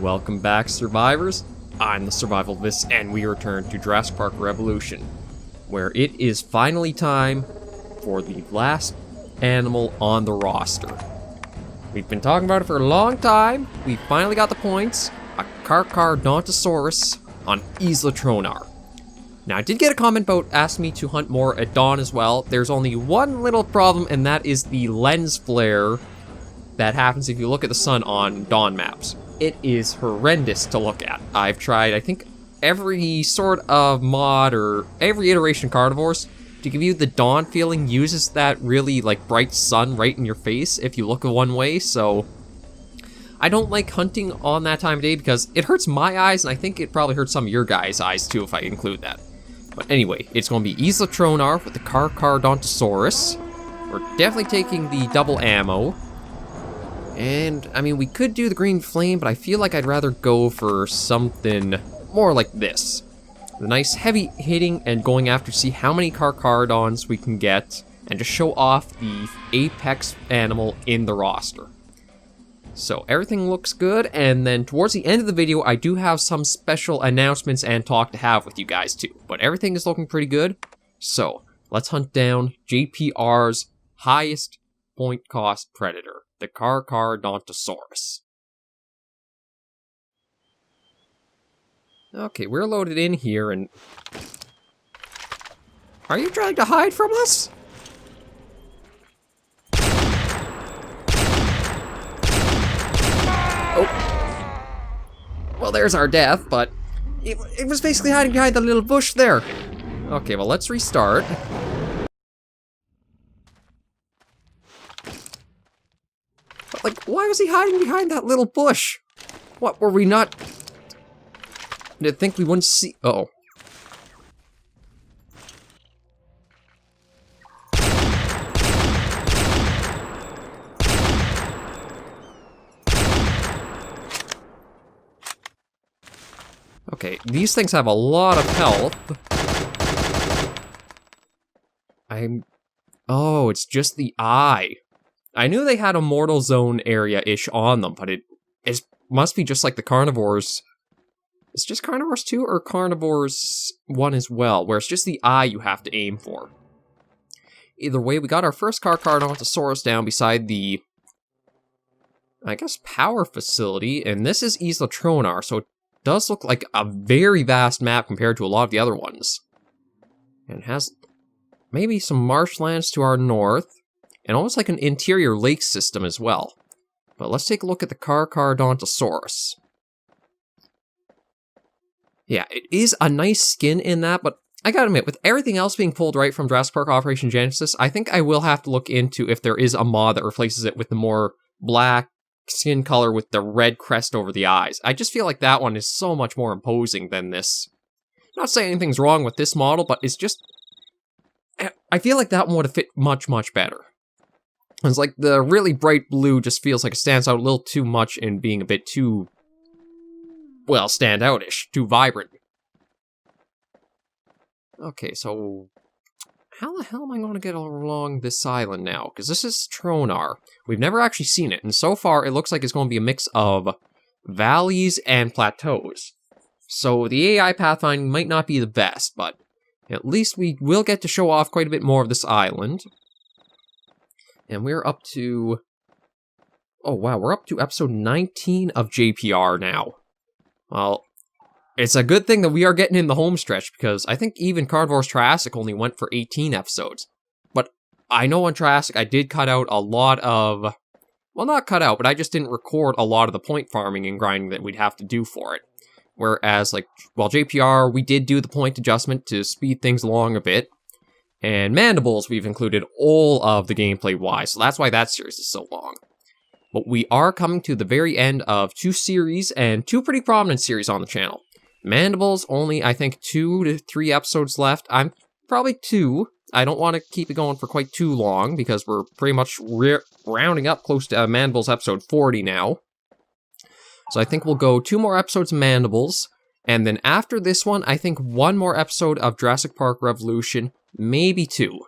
Welcome back, survivors. I'm the SurvivalVis, and we return to Jurassic Park Revolution, where it is finally time for the last animal on the roster. We've been talking about it for a long time. We finally got the points. A Carcharodontosaurus on Isla Tronar. Now, I did get a comment about asking me to hunt more at dawn as well. There's only one little problem, and that is the lens flare that happens if you look at the sun on dawn maps. It is horrendous to look at. I've tried, I think, every sort of mod or every iteration of carnivores to give you the dawn feeling uses that really like bright sun right in your face if you look one way, so I don't like hunting on that time of day because it hurts my eyes, and I think it probably hurts some of your guys' eyes too if I include that. But anyway, it's going to be Isla Tronar with the Carcharodontosaurus. We're definitely taking the double ammo. And, I mean, we could do the green flame, but I feel like I'd rather go for something more like this. The nice heavy hitting and going after to see how many Carcharodons we can get, and to show off the apex animal in the roster. So, everything looks good, and then towards the end of the video, I do have some special announcements and talk to have with you guys too. But everything is looking pretty good. So, let's hunt down JPR's highest point cost predator, the Carcharodontosaurus. Okay, we're loaded in here, and are you trying to hide from us? Oh. Well, there's our death, but it was basically hiding behind the little bush there. Okay, well, let's restart. But, like, why was he hiding behind that little bush? What, were we not... Did I think we wouldn't see... Uh-oh. Okay, these things have a lot of health. Oh, it's just the eye. I knew they had a mortal zone area-ish on them, but it must be just like the carnivores. It's just carnivores 2 or carnivores 1 as well, where it's just the eye you have to aim for. Either way, we got our first Carcharodontosaurus down beside the, I guess, power facility, and this is Isla Tronar, so it does look like a very vast map compared to a lot of the other ones. And it has maybe some marshlands to our north, and almost like an interior lake system as well. But let's take a look at the Carcharodontosaurus. Yeah, it is a nice skin in that, but I gotta admit, with everything else being pulled right from Jurassic Park Operation Genesis, I think I will have to look into if there is a mod that replaces it with the more black skin color with the red crest over the eyes. I just feel like that one is so much more imposing than this. Not saying anything's wrong with this model, but it's just... I feel like that one would have fit much, much better. It's like the really bright blue just feels like it stands out a little too much in being a bit too, well, stand out-ish, too vibrant. Okay, so how the hell am I going to get along this island now? Because this is Tronar. We've never actually seen it, and so far it looks like it's going to be a mix of valleys and plateaus. So the AI pathfinding might not be the best, but at least we will get to show off quite a bit more of this island. And we're up to... Oh, wow, we're up to episode 19 of JPR now. Well, it's a good thing that we are getting in the home stretch, because I think even Carnivores Triassic only went for 18 episodes. But I know on Triassic I did cut out a lot of... Well, not cut out, but I just didn't record a lot of the point farming and grinding that we'd have to do for it. Whereas, like, well, JPR, we did do the point adjustment to speed things along a bit. And Mandibles, we've included all of the gameplay-wise, so that's why that series is so long. But we are coming to the very end of 2 series, and 2 pretty prominent series on the channel. Mandibles, only, I think, 2 to 3 episodes left. I'm probably 2. I don't want to keep it going for quite too long, because we're pretty much rounding up close to Mandibles episode 40 now. So I think we'll go 2 more episodes of Mandibles, and then after this one, I think 1 more episode of Jurassic Park Revolution, maybe 2.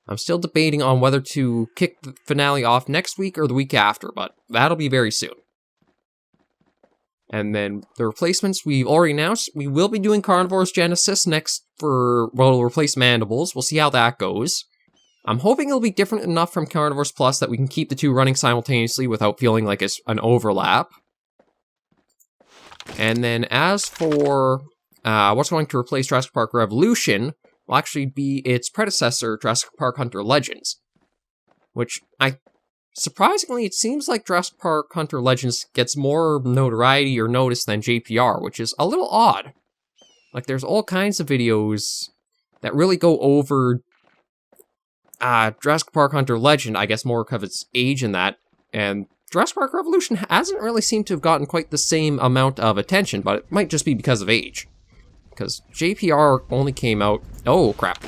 I'm still debating on whether to kick the finale off next week or the week after, but that'll be very soon. And then the replacements we've already announced. We will be doing Carnivores Genesis next for, well, we'll replace Mandibles. We'll see how that goes. I'm hoping it'll be different enough from Carnivores Plus that we can keep the two running simultaneously without feeling like it's an overlap. And then as for what's going to replace Jurassic Park Revolution, will actually be its predecessor, Jurassic Park Hunter Legends. Which, surprisingly, it seems like Jurassic Park Hunter Legends gets more notoriety or notice than JPR, which is a little odd. Like, there's all kinds of videos that really go over Jurassic Park Hunter Legend, I guess more because of its age in that, and Jurassic Park Revolution hasn't really seemed to have gotten quite the same amount of attention, but it might just be because of age. Because JPR only came out... Oh, crap.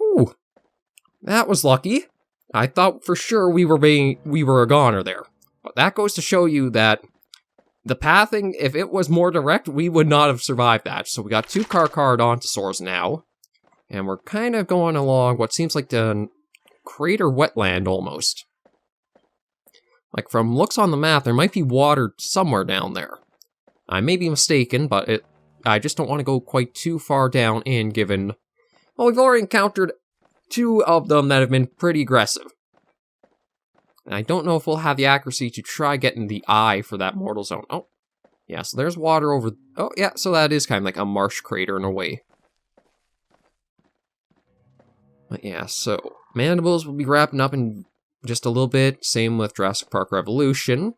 Ooh. That was lucky. I thought for sure we were a goner there. But that goes to show you that the pathing, if it was more direct, we would not have survived that. So we got two Carcharodontosaurus now. And we're kind of going along what seems like the crater wetland, almost. Like, from looks on the map, there might be water somewhere down there. I may be mistaken, but I just don't want to go quite too far down in, given... Well, we've already encountered two of them that have been pretty aggressive. And I don't know if we'll have the accuracy to try getting the eye for that mortal zone. Oh, yeah, so there's water over... Oh, yeah, so that is kind of like a marsh crater in a way. But yeah, so Mandibles will be wrapping up in just a little bit. Same with Jurassic Park Revolution.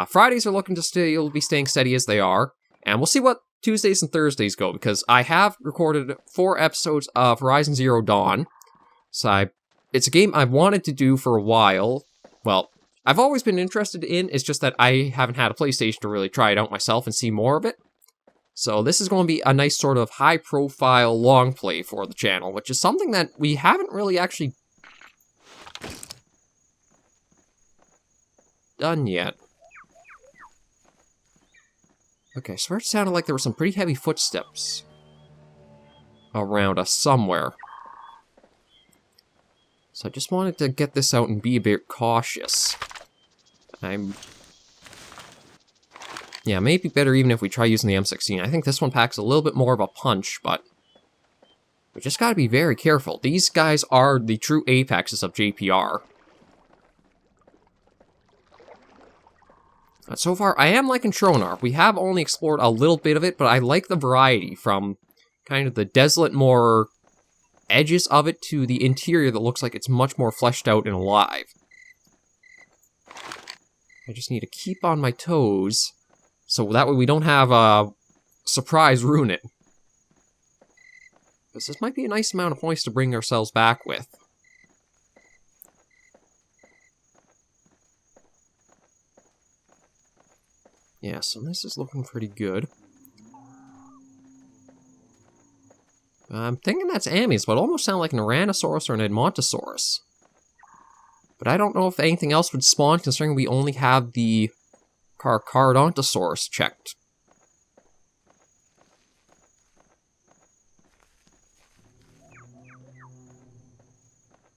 Fridays are looking to still be staying steady as they are. And we'll see what Tuesdays and Thursdays go, because I have recorded 4 episodes of Horizon Zero Dawn. So it's a game I've wanted to do for a while. Well, I've always been interested in, it's just that I haven't had a PlayStation to really try it out myself and see more of it. So this is going to be a nice sort of high-profile long play for the channel, which is something that we haven't really actually done yet. Okay, so it sounded like there were some pretty heavy footsteps around us somewhere. So I just wanted to get this out and be a bit cautious. Yeah, maybe better even if we try using the M16. I think this one packs a little bit more of a punch, but we just gotta be very careful. These guys are the true apexes of JPR. But so far, I am liking Tronar. We have only explored a little bit of it, but I like the variety from kind of the desolate, more edges of it to the interior that looks like it's much more fleshed out and alive. I just need to keep on my toes, so that way we don't have a surprise ruin it. Because this might be a nice amount of points to bring ourselves back with. Yeah, so this is looking pretty good. I'm thinking that's Ammies, but it almost sound like an Tyrannosaurus or an Edmontosaurus. But I don't know if anything else would spawn, considering we only have the Carcharodontosaurus checked.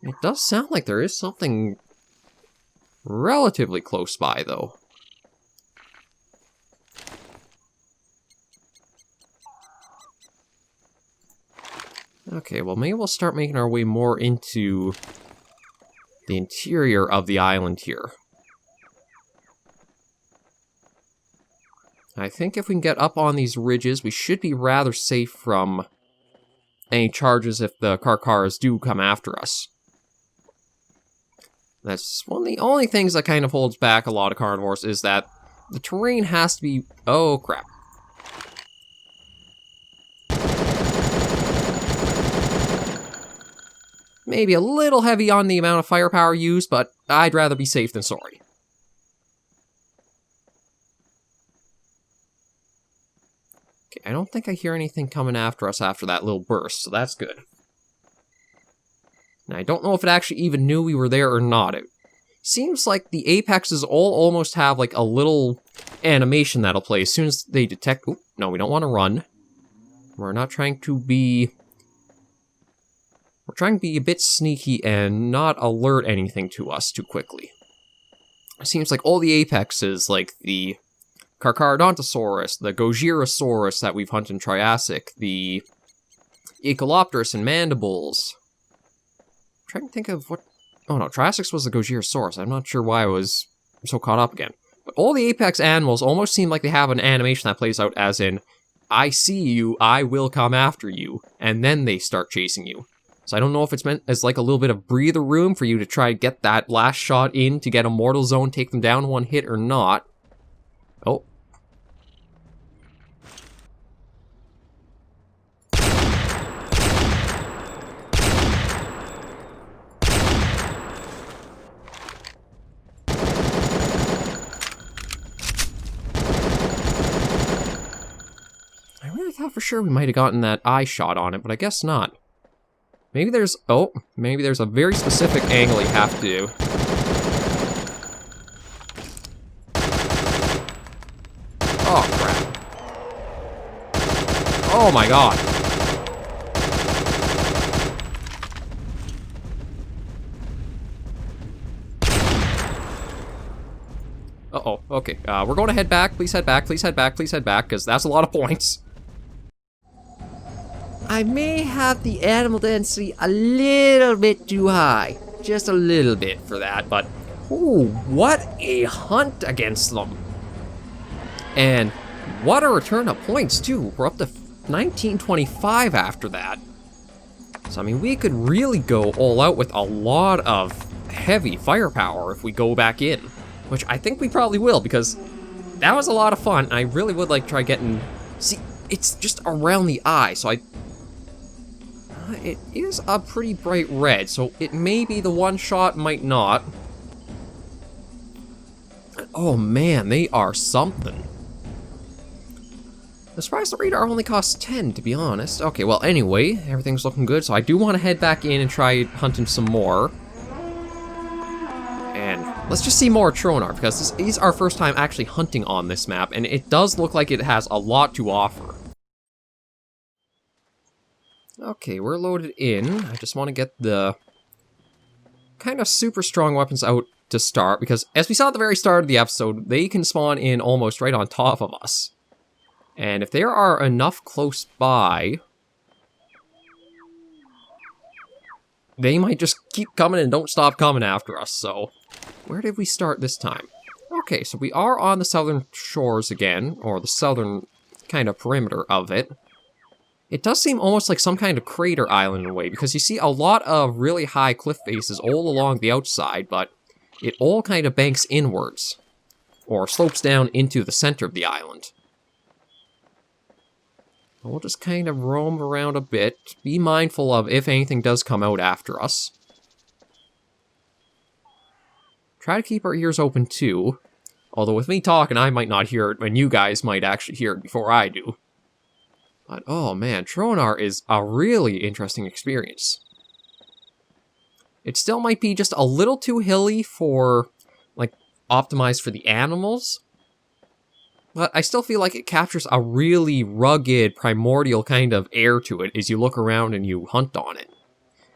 It does sound like there is something relatively close by, though. Okay, well maybe we'll start making our way more into the interior of the island here. I think if we can get up on these ridges, we should be rather safe from any charges if the Carcharos do come after us. That's one of the only things that kind of holds back a lot of carnivores, is that the terrain has to be... Oh, crap. Maybe a little heavy on the amount of firepower used, but I'd rather be safe than sorry. Okay, I don't think I hear anything coming after us after that little burst, so that's good. Now, I don't know if it actually even knew we were there or not. It seems like the apexes all almost have like a little animation that'll play as soon as they detect... Oop, no, we don't want to run. We're not trying to be... We're trying to be a bit sneaky and not alert anything to us too quickly. It seems like all the apexes, like the Carcharodontosaurus, the Gojirasaurus that we've hunted in Triassic, the Echolopterus and Mandibles. I'm trying to think of what... Oh no, Triassic was the Gojirasaurus. I'm not sure why I was so caught up again. But all the apex animals almost seem like they have an animation that plays out as in, I see you, I will come after you, and then they start chasing you. So I don't know if it's meant as like a little bit of breather room for you to try and get that last shot in to get a mortal zone, take them down one hit or not. Oh. I really thought for sure we might have gotten that eye shot on it, but I guess not. Maybe there's... Oh, maybe there's a very specific angle you have to do. Oh, crap. Oh my god. Uh-oh, okay. We're going to head back. Please head back, please head back, please head back, because that's a lot of points. I may have the animal density a little bit too high. Just a little bit for that, but... Ooh, what a hunt against them. And what a return of points, too. We're up to 1925 after that. So, I mean, we could really go all out with a lot of heavy firepower if we go back in. Which I think we probably will, because that was a lot of fun. I really would like to try getting... See, it's just around the eye, so it is a pretty bright red, so it may be the one shot, might not. Oh man, they are something. I'm surprised the radar only costs 10, to be honest. Okay, well, anyway, everything's looking good, so I do want to head back in and try hunting some more. And let's just see more Tronar, because this is our first time actually hunting on this map, and it does look like it has a lot to offer. Okay, we're loaded in. I just want to get the kind of super strong weapons out to start, because as we saw at the very start of the episode, they can spawn in almost right on top of us. And if there are enough close by, they might just keep coming and don't stop coming after us, so... Where did we start this time? Okay, so we are on the southern shores again, or the southern kind of perimeter of it. It does seem almost like some kind of crater island in a way, because you see a lot of really high cliff faces all along the outside, but it all kind of banks inwards, or slopes down into the center of the island. We'll just kind of roam around a bit, be mindful of if anything does come out after us. Try to keep our ears open too, although with me talking I might not hear it, and you guys might actually hear it before I do. But, oh man, Tronar is a really interesting experience. It still might be just a little too hilly for, like, optimized for the animals. But I still feel like it captures a really rugged, primordial kind of air to it as you look around and you hunt on it.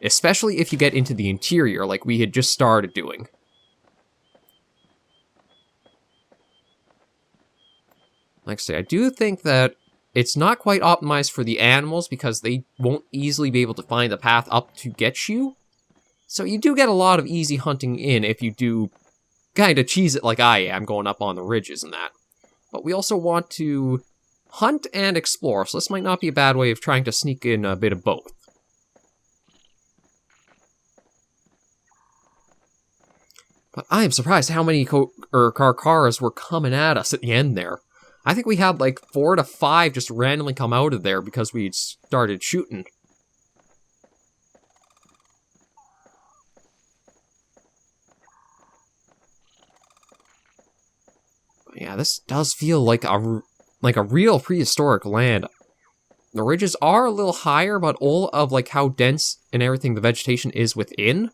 Especially if you get into the interior, like we had just started doing. Like I say, I do think that it's not quite optimized for the animals because they won't easily be able to find the path up to get you. So you do get a lot of easy hunting in if you do kind of cheese it like I am, going up on the ridges and that. But we also want to hunt and explore, so this might not be a bad way of trying to sneak in a bit of both. But I am surprised how many Carcharas were coming at us at the end there. I think we had like 4 to 5 just randomly come out of there because we'd started shooting. But yeah, this does feel like a real prehistoric land. The ridges are a little higher, but all of like how dense and everything the vegetation is within.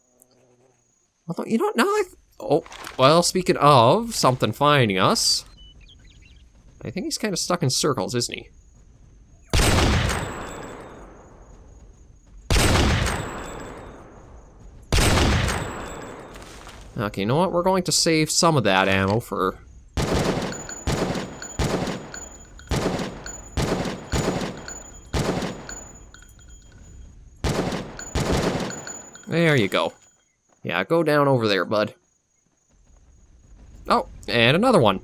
Although, you know, oh, well, speaking of something finding us, I think he's kind of stuck in circles, isn't he? Okay, you know what? We're going to save some of that ammo for... There you go. Yeah, go down over there, bud. Oh, and another one.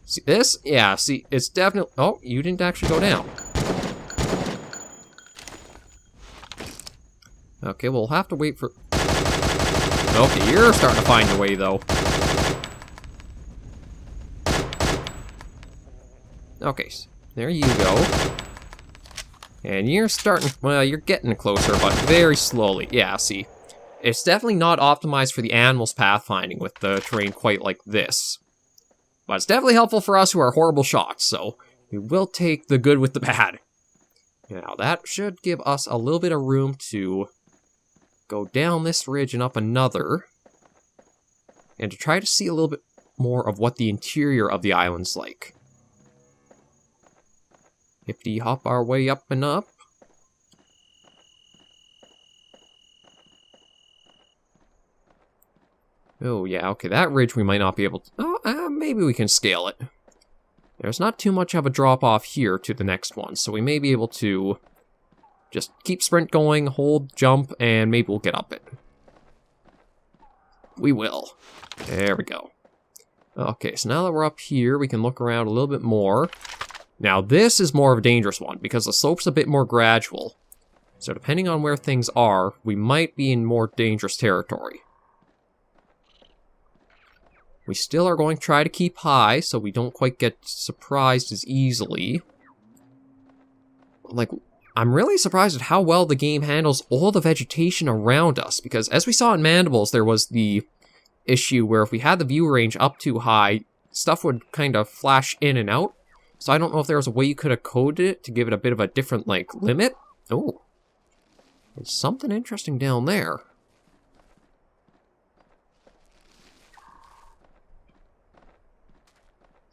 See this? Yeah, see, it's definitely... Oh, you didn't actually go down. Okay, we'll have to wait for... Okay, you're starting to find your way, though. Okay, there you go. And you're starting... Well, you're getting closer, but very slowly. Yeah, see. It's definitely not optimized for the animals pathfinding with the terrain quite like this. But it's definitely helpful for us who are horrible shots, so we will take the good with the bad. Now, that should give us a little bit of room to go down this ridge and up another, and to try to see a little bit more of what the interior of the island's like. Hippity-hop our way up and up. Oh, yeah, okay, that ridge we might not be able to... Oh, maybe we can scale it. There's not too much of a drop-off here to the next one, so we may be able to just keep sprint going, hold, jump, and maybe we'll get up it. We will. There we go. Okay, so now that we're up here, we can look around a little bit more. Now, this is more of a dangerous one, because the slope's a bit more gradual. So depending on where things are, we might be in more dangerous territory. We still are going to try to keep high, so we don't quite get surprised as easily. Like, I'm really surprised at how well the game handles all the vegetation around us, because as we saw in Mandibles, there was the issue where if we had the view range up too high, stuff would kind of flash in and out. So I don't know if there was a way you could have coded it to give it a bit of a different, like, limit. Oh. There's something interesting down there.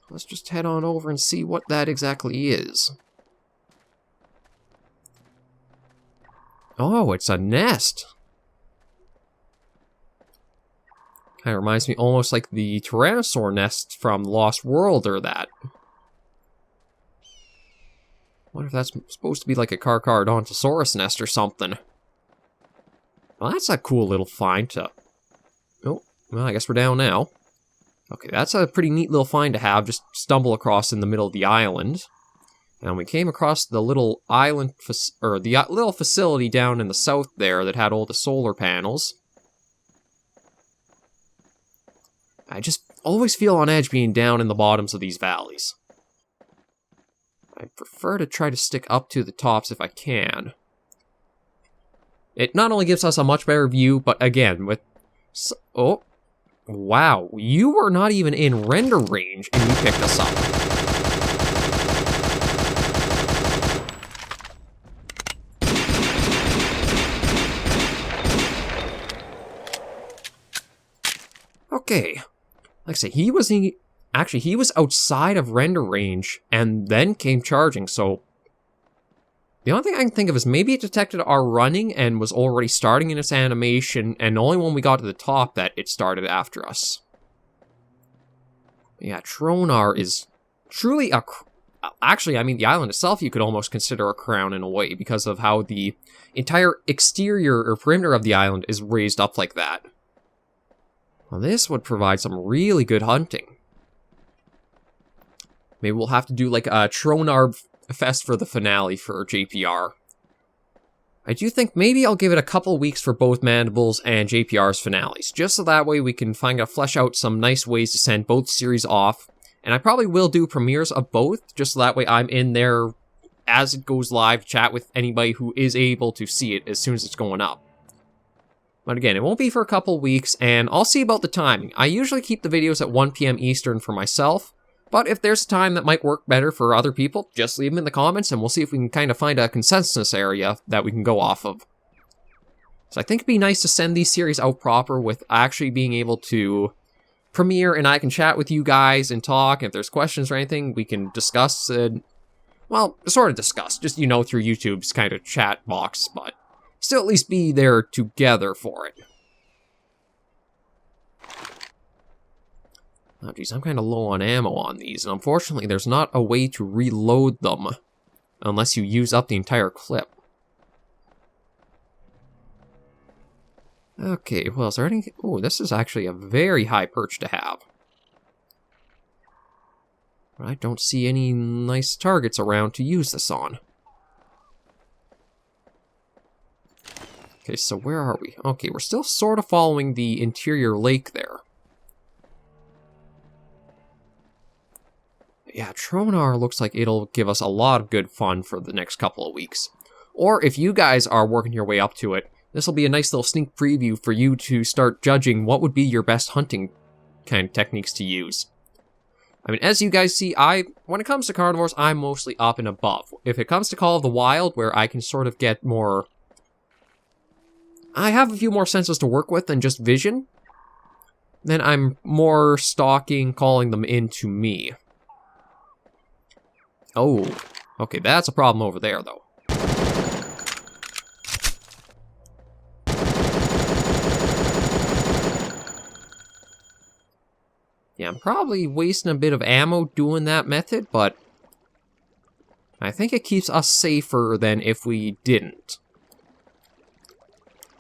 Let's just head on over and see what that exactly is. Oh, it's a nest. Kind of reminds me almost like the Tyrannosaur nest from Lost World or that. Wonder if that's supposed to be like a Carcharodontosaurus nest or something. Well, that's a cool little find to... Oh, well, I guess we're down now. Okay, that's a pretty neat little find to have, just stumble across in the middle of the island. And we came across the little island, the little facility down in the south there that had all the solar panels. I just always feel on edge being down in the bottoms of these valleys. I prefer to try to stick up to the tops if I can. It not only gives us a much better view, but again, with... Oh, wow, you were not even in render range and you picked us up. Okay, like I say, he was outside of render range and then came charging, so the only thing I can think of is maybe it detected our running and was already starting in its animation, and only when we got to the top that it started after us. Yeah, Tronar is truly a... Actually, I mean, the island itself you could almost consider a crown in a way, because of how the entire exterior or perimeter of the island is raised up like that. Well, this would provide some really good hunting. Maybe we'll have to do like a Tronar Fest for the finale for JPR. I do think maybe I'll give it a couple weeks for both Mandibles and JPR's finales, just so that way we can flesh out some nice ways to send both series off. And I probably will do premieres of both, just so that way I'm in there as it goes live to chat with anybody who is able to see it as soon as it's going up. But again, it won't be for a couple weeks, and I'll see about the timing. I usually keep the videos at 1 PM Eastern for myself, but if there's a time that might work better for other people, just leave them in the comments, and we'll see if we can kind of find a consensus area that we can go off of. So I think it'd be nice to send these series out proper with actually being able to premiere, and I can chat with you guys and talk. If there's questions or anything, we can discuss, well, sort of discuss, just, you know, through YouTube's kind of chat box, but still at least be there together for it. Oh, geez, I'm kind of low on ammo on these, and unfortunately, there's not a way to reload them unless you use up the entire clip. Okay, well, is there any... Oh, this is actually a very high perch to have. I don't see any nice targets around to use this on. Okay, so where are we? Okay, we're still sort of following the interior lake there. Yeah, Tronar looks like it'll give us a lot of good fun for the next couple of weeks. Or if you guys are working your way up to it, this will be a nice little sneak preview for you to start judging what would be your best hunting kind of techniques to use. I mean, as you guys see, when it comes to carnivores, I'm mostly up and above. If it comes to Call of the Wild, where I can sort of get more... I have a few more senses to work with than just vision, then I'm more stalking, calling them into me. Oh, okay, that's a problem over there, though. Yeah, I'm probably wasting a bit of ammo doing that method, but I think it keeps us safer than if we didn't.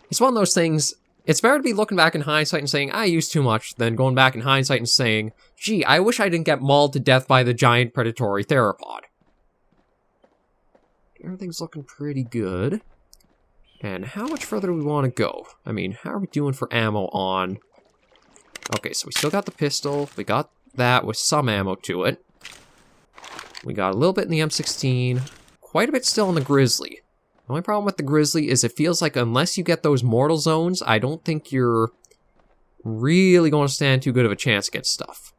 It's one of those things, it's better to be looking back in hindsight and saying, I used too much, than going back in hindsight and saying, gee, I wish I didn't get mauled to death by the giant predatory theropod. Everything's looking pretty good. And how much further do we want to go? I mean, how are we doing for ammo on... Okay, so we still got the pistol. We got that with some ammo to it. We got a little bit in the M16. Quite a bit still in the Grizzly. The only problem with the Grizzly is it feels like unless you get those mortal zones, I don't think you're really going to stand too good of a chance against stuff.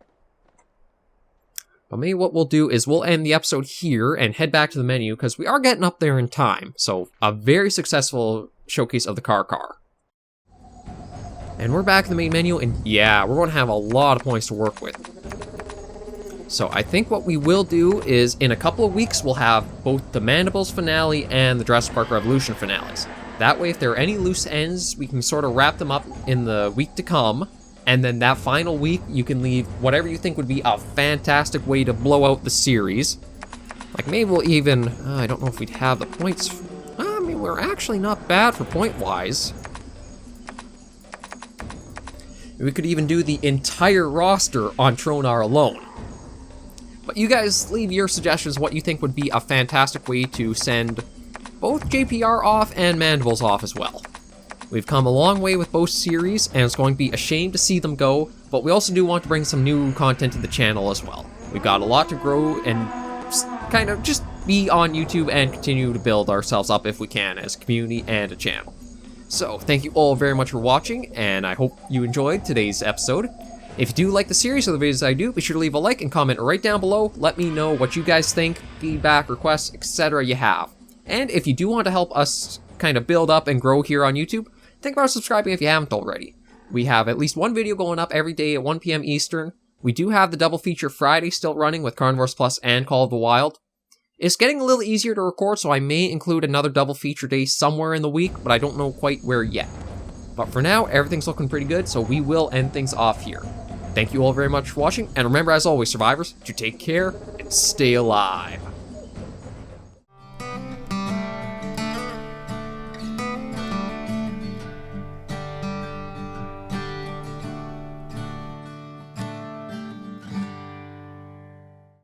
But maybe what we'll do is we'll end the episode here and head back to the menu, because we are getting up there in time. So, a very successful showcase of the car. And we're back in the main menu, and yeah, we're going to have a lot of points to work with. So I think what we will do is, in a couple of weeks, we'll have both the Mandibles finale and the Jurassic Park Revolution finales. That way, if there are any loose ends, we can sort of wrap them up in the week to come, and then that final week, you can leave whatever you think would be a fantastic way to blow out the series. Like, maybe we'll even... I don't know if we'd have the points... I mean, we're actually not bad for point-wise. We could even do the entire roster on Tronar alone. But you guys leave your suggestions what you think would be a fantastic way to send both JPR off and Mandibles off as well. We've come a long way with both series, and it's going to be a shame to see them go, but we also do want to bring some new content to the channel as well. We've got a lot to grow and kind of just be on YouTube and continue to build ourselves up if we can as a community and a channel. So, thank you all very much for watching, and I hope you enjoyed today's episode. If you do like the series or the videos I do, be sure to leave a like and comment right down below. Let me know what you guys think, feedback, requests, etc. you have. And if you do want to help us kind of build up and grow here on YouTube, think about subscribing if you haven't already. We have at least one video going up every day at 1 PM Eastern. We do have the double feature Friday still running with Carnivores Plus and Call of the Wild. It's getting a little easier to record, so I may include another double feature day somewhere in the week, but I don't know quite where yet. But for now, everything's looking pretty good, so we will end things off here. Thank you all very much for watching, and remember, as always, survivors, to take care and stay alive.